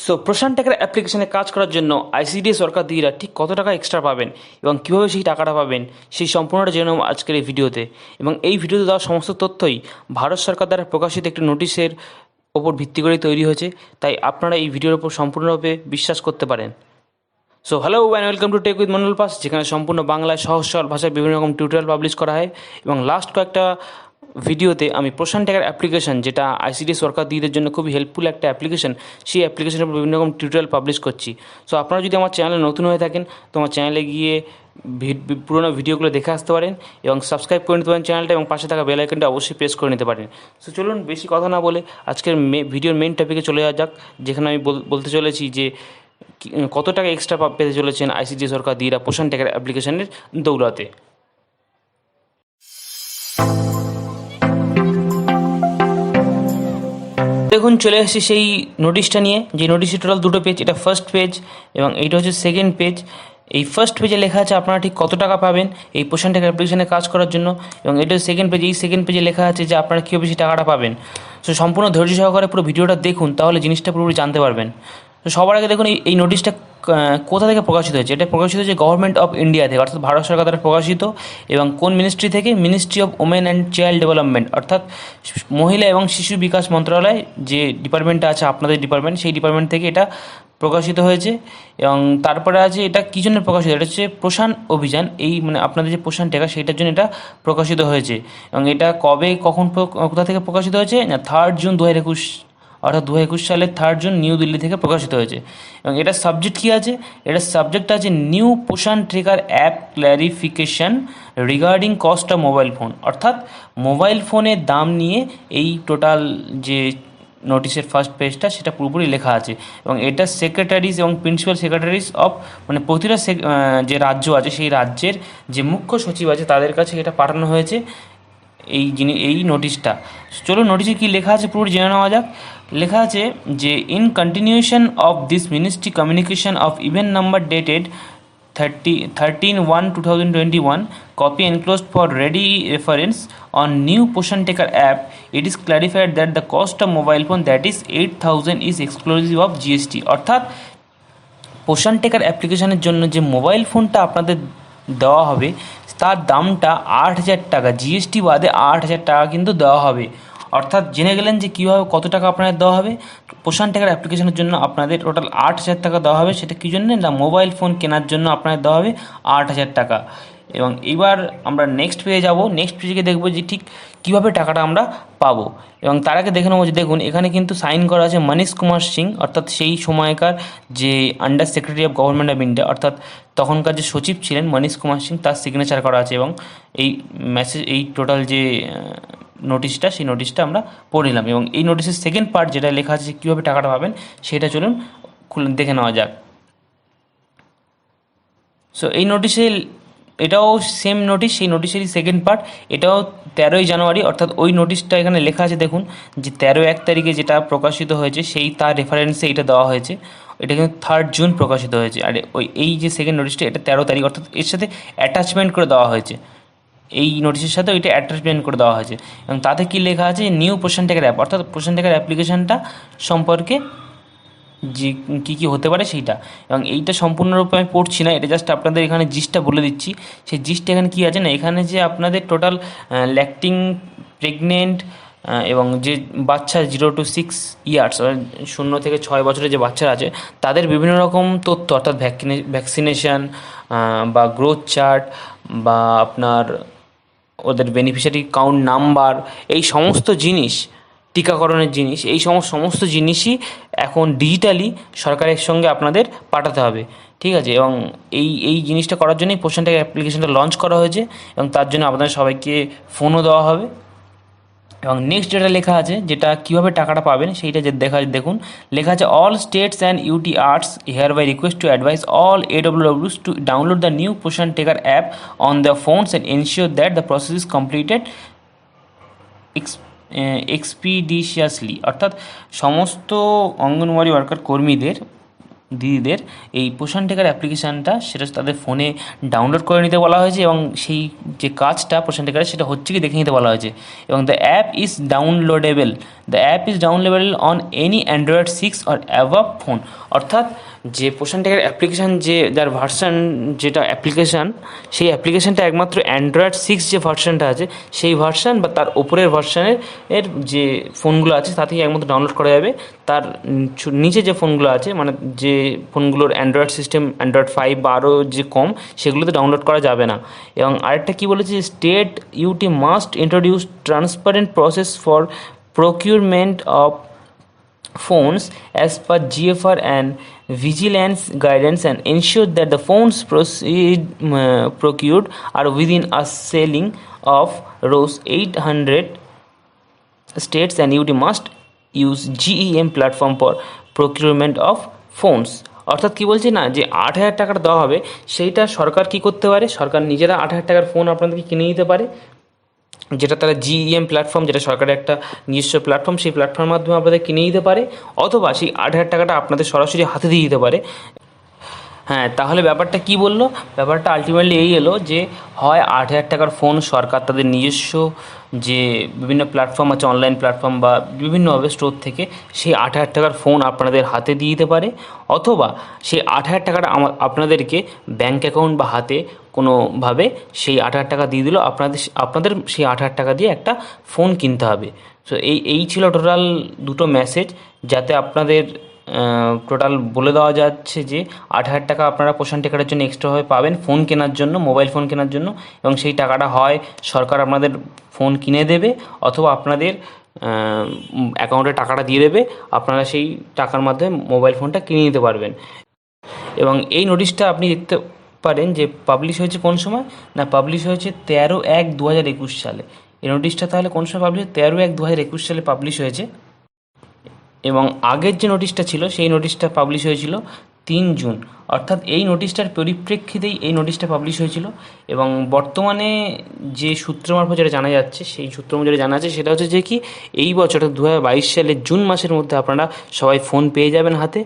So প্রশান্ত tracker অ্যাপ্লিকেশনে কাজ করার জন্য আইসিডিএস সরকারদিরা ঠিক কত টাকা এক্সট্রা পাবেন এবং কীভাবে সেই টাকাটা পাবেন সেই সম্পূর্ণটা জেনে নেব আজকের এই ভিডিওতে। এবং এই ভিডিওতে দেওয়া সমস্ত তথ্যই ভারত সরকার দ্বারা প্রকাশিত একটি নোটিশের ওপর ভিত্তি করেই তৈরি হয়েছে, তাই আপনারা এই ভিডিওর ওপর সম্পূর্ণভাবে বিশ্বাস করতে পারেন। So hello and welcome to tech with Mondal pass, যেখানে সম্পূর্ণ বাংলায় সহজ সরল ভাষায় বিভিন্ন রকম টিউটোরিয়াল পাবলিশ করা হয়। এবং লাস্ট কয়েকটা ভিডিওতে আমি প্রশান্ত ট্র্যাকার অ্যাপ্লিকেশন, যেটা আইসিডিএস সরকারদের জন্য খুবই হেল্পফুল একটা অ্যাপ্লিকেশন, সেই অ্যাপ্লিকেশনের উপর বিভিন্ন রকম টিউটোরিয়াল পাবলিশ করছি। সো আপনারা যদি আমার চ্যানেলে নতুন হয়ে থাকেন তো আমার চ্যানেলে গিয়ে পুরোনো ভিডিওগুলো দেখে আসতে পারেন এবং সাবস্ক্রাইব করে নিতে পারেন চ্যানেলটা, এবং পাশে থাকা বেল আইকনটা অবশ্যই প্রেস করে নিতে পারেন। সো চলুন বেশি কথা না বলে আজকের ভিডিওর মেইন টপিকে চলে যাওয়া যাক, যেখানে আমি বলতে চলেছি যে কত টাকা এক্সট্রা পেতে চলেছেন আইসিডিএস সরকারদিরা প্রশান্ত ট্র্যাকার অ্যাপ্লিকেশনের দৌলতে। দেখুন চলে এসেছি সেই নোটিশটা নিয়ে, যে নোটিশে টোটাল দুটো পেজ, এটা ফার্স্ট পেজ এবং এইটা হচ্ছে সেকেন্ড পেজ। এই ফার্স্ট পেজে লেখা আছে আপনারা ঠিক কত টাকা পাবেন এই প্রশান্ত ট্র্যাকার অ্যাপ্লিকেশনে কাজ করার জন্য, এবং এটা সেকেন্ড পেজ। এই সেকেন্ড পেজে লেখা আছে যে আপনারা কীভাবে বেশি টাকাটা পাবেন। সো সম্পূর্ণ ধৈর্য সহকারে পুরো ভিডিওটা দেখুন, তাহলে জিনিসটা পুরোপুরি জানতে পারবেন। তো সবার আগে দেখুন এই নোটিশটা কোথা থেকে প্রকাশিত হয়েছে। এটা প্রকাশিত হয়েছে গভর্নমেন্ট অফ ইন্ডিয়া থেকে, অর্থাৎ ভারত সরকার দ্বারা প্রকাশিত। এবং কোন মিনিস্ট্রি থেকে? Ministry of women and child development, অর্থাৎ মহিলা এবং শিশু বিকাশ মন্ত্রণালয়, যে ডিপার্টমেন্টটা আছে আপনাদের ডিপার্টমেন্ট, সেই ডিপার্টমেন্ট থেকে এটা প্রকাশিত হয়েছে। এবং তারপরে আছে এটা কী জন্য প্রকাশিত, এটা হচ্ছে পোষণ অভিযান, এই মানে আপনাদের যে পোষণ ট্র্যাকার সেইটার জন্য এটা প্রকাশিত হয়েছে। এবং এটা কবে কখন কোথা থেকে প্রকাশিত হয়েছে না, 3 জুন 2021, অর্থাৎ 2021 সালের 3 জুন নিউ দিল্লি থেকে প্রকাশিত হয়েছে। এবং এটার সাবজেক্ট কী আছে? এটার সাবজেক্ট আছে new Poshan tracker app clarification regarding cost of mobile phone, অর্থাৎ মোবাইল ফোনের দাম নিয়ে এই টোটাল যে নোটিশের ফার্স্ট পেজটা সেটা পুরোপুরি লেখা আছে। এবং এটা সেক্রেটারিজ এবং প্রিন্সিপাল সেক্রেটারিজ অফ, মানে প্রতিটা যে রাজ্য আছে সেই রাজ্যের যে মুখ্য সচিব আছে তাদের কাছে এটা পাঠানো হয়েছে এই নোটিশটা। চলো নোটিশে কী লেখা আছে পুরো জেনে নেওয়া যাক। লেখা আছে যে in continuation of this ministry communication of event number dated 13/1/2021, copy enclosed for ready reference on new Poshan Tracker app, it is clarified that the cost of mobile phone, that is 8,000, is exclusive of GST। অর্থাৎ পোষণ tracker অ্যাপ্লিকেশনের জন্য যে mobile ফোনটা আপনাদের দেওয়া হবে তার দামটা 8,000 টাকা, জিএসটি বাদে 8,000 টাকা কিন্তু দেওয়া হবে। অর্থাৎ জেনে গেলেন যে কীভাবে কত টাকা আপনাদের দেওয়া হবে। পোষণ ট্র্যাকার অ্যাপ্লিকেশনের জন্য আপনাদের টোটাল 8,000 টাকা দেওয়া হবে। সেটা কী জন্য না, মোবাইল ফোন কেনার জন্য আপনাদের দেওয়া হবে 8,000 টাকা। এবং এবার আমরা নেক্সট পেজে যাব, নেক্সট পেজে দেখবো যে ঠিক কীভাবে টাকাটা আমরা পাবো। এবং তার আগে দেখে নেবো যে দেখুন এখানে কিন্তু সাইন করা আছে মনীশ কুমার সিং, অর্থাৎ সেই সময়কার যে under secretary of government of India, অর্থাৎ তখনকার যে সচিব ছিলেন মনীশ কুমার সিং, তার সিগনেচার করা আছে। এবং এই মেসেজ, এই টোটাল যে নোটিশটা, সেই নোটিশটা আমরা পড়ে নিলাম। এবং এই নোটিশের সেকেন্ড পার্ট যেটা লেখা আছে কীভাবে টাকাটা পাবেন সেটা চলুন দেখে নেওয়া যাক। সো এই নোটিশে, এটাও সেম নোটিশ, সেই নোটিশেরই সেকেন্ড পার্ট, এটাও 13ই জানুয়ারি, অর্থাৎ ওই নোটিশটা এখানে লেখা আছে দেখুন যে 13/1 তারিখে যেটা প্রকাশিত হয়েছে সেই তার রেফারেন্সে এটা দেওয়া হয়েছে। এটা কিন্তু 3 জুন প্রকাশিত হয়েছে। আর এই যে সেকেন্ড নোটিশটা এটা 13 তারিখ, অর্থাৎ এর সাথে অ্যাটাচমেন্ট করে দেওয়া হয়েছে, এই নোটিশের সাথে ওইটা অ্যাটাচমেন্ট করে দেওয়া হয়েছে। এবং তাতে কী লেখা আছে, নিউ পোষণ ট্র্যাকার অ্যাপ, অর্থাৎ পোষণ ট্র্যাকার অ্যাপ্লিকেশনটা সম্পর্কে যে কী কী হতে পারে সেইটা। এবং এইটা সম্পূর্ণরূপে আমি পড়ছি না, এটা জাস্ট আপনাদের এখানে জিস্টটা বলে দিচ্ছি। সেই জিস্টটা এখানে কী আছে না, এখানে যে আপনাদের টোটাল ল্যাকটিং, প্রেগনেন্ট এবং যে বাচ্চা 0 to 6 ইয়ার্স, 0 থেকে 6 বছরের যে বাচ্চারা আছে তাদের বিভিন্ন রকম তথ্য, অর্থাৎ ভ্যাকসিনেশান বা গ্রোথ চার্ট বা আপনার ওদের বেনিফিশিয়ারি কাউন্ট নাম্বার, এই সমস্ত জিনিস, টিকাকরণের জিনিস, এই সমস্ত জিনিসই এখন ডিজিটালি সরকারের সঙ্গে আপনাদের পাঠাতে হবে, ঠিক আছে। এবং এই জিনিসটা করার জন্যই পোষণ ট্র্যাকার অ্যাপ্লিকেশনটা লঞ্চ করা হয়েছে, এবং তার জন্য আপনাদের সবাইকে ফোনও দেওয়া হবে। এবং নেক্সট যেটা লেখা আছে, যেটা কীভাবে টাকাটা পাবেন সেইটা যে দেখুন লেখা আছে all states and UTRs hereby request to advise all AWWs to download the new Poshan tracker app on the phones and ensure that the process is completed expeditiously. অর্থাৎ সমস্ত অঙ্গনওয়াড়ি ওয়ার্কার কর্মীদের দিদিদের এই পোষণ ট্র্যাকার অ্যাপ্লিকেশানটা সেটা তাদের ফোনে ডাউনলোড করে নিতে বলা হয়েছে এবং সেই যে কাজটা পোষণ ট্র্যাকারের সেটা হচ্ছে কি দেখে নিতে বলা হয়েছে। এবং the app is downloadable on any Android 6 or অ্যাভাব phone. অর্থাৎ যে পোষণ ট্র্যাকার অ্যাপ্লিকেশান যে যার ভার্সান যেটা অ্যাপ্লিকেশান, সেই অ্যাপ্লিকেশানটা একমাত্র অ্যান্ড্রয়েড 6 যে ভার্সানটা আছে সেই ভার্সান বা তার ওপরের ভার্সানের যে ফোনগুলো আছে তা থেকে একমাত্র ডাউনলোড করা যাবে। তার নিচে যে ফোনগুলো আছে মানে যে ফোনগুলোর অ্যান্ড্রয়েড সিস্টেম অ্যান্ড্রয়েড 5 বা আরও যে কম সেগুলোতে ডাউনলোড করা যাবে না। এবং আরেকটা কী বলেছে, state UT must introduce transparent process for procurement of phones as per GFR and vigilance guidance and ensure that the phones procured are within a ceiling of Rs 800 states and UT must use GEM platform for procurement of phones। অর্থাৎ কী বলছে না, যে 8,000 টাকাটা দেওয়া হবে সেইটা সরকার কী করতে পারে, সরকার নিজেরা 8,000 টাকার ফোন আপনাদেরকে কিনে দিতে পারে, যেটা তারা জিইএম প্ল্যাটফর্ম, যেটা সরকারের একটা নিজস্ব প্ল্যাটফর্ম, সেই প্ল্যাটফর্মের মাধ্যমে আপনাদের কিনে দিতে পারে, অথবা সেই 8,000 টাকাটা আপনাদের সরাসরি হাতে দিয়ে দিতে পারে। হ্যাঁ, তাহলে ব্যাপারটা কি বললো, ব্যাপারটা আলটিমেটলি এই এলো যে হয় 8,000 টাকার ফোন সরকার তাদের নিজস্ব যে বিভিন্ন প্ল্যাটফর্ম আছে, অনলাইন প্ল্যাটফর্ম বা বিভিন্নভাবে স্টোর থেকে সেই 8,000 টাকার ফোন আপনাদের হাতে দিয়ে দিতে পারে, অথবা সেই 8,000 টাকাটা আপনাদেরকে ব্যাঙ্ক অ্যাকাউন্ট বা হাতে কোনোভাবে সেই 8,000 টাকা দিয়ে দিল, আপনাদের সেই 8,000 টাকা দিয়ে একটা ফোন কিনতে হবে। সো এই ছিল টোটাল দুটো মেসেজ, যাতে আপনাদের টোটাল বলে দেওয়া যাচ্ছে যে 8,000 টাকা আপনারা পোষণ ট্র্যাকারের জন্য এক্সট্রাভাবে পাবেন ফোন কেনার জন্য, মোবাইল ফোন কেনার জন্য, এবং সেই টাকাটা হয় সরকার আপনাদের ফোন কিনে দেবে, অথবা আপনাদের অ্যাকাউন্টে টাকাটা দিয়ে দেবে, আপনারা সেই টাকার মাধ্যমে মোবাইল ফোনটা কিনে নিতে পারবেন। এবং এই নোটিশটা আপনি দেখতে পারেন যে পাবলিশ হয়েছে কোন সময় না, পাবলিশ হয়েছে 13/1/2021 সালে। এই নোটিশটা তাহলে কোন সময় পাবলিশ, 13/1/2021 সালে পাবলিশ হয়েছে। এবং আগের যে নোটিশটা ছিল সেই নোটিশটা পাবলিশ হয়েছিল 3 জুন, অর্থাৎ এই নোটিশটার পরিপ্রেক্ষিতেই এই নোটিশটা পাবলিশ হয়েছিল। এবং বর্তমানে যে সূত্র মারফত যেটা জানা যাচ্ছে, সেই সূত্র যেটা জানা যাচ্ছে সেটা হচ্ছে যে কি এই বছর 2022 সালের জুন মাসের মধ্যে আপনারা সবাই ফোন পেয়ে যাবেন হাতে।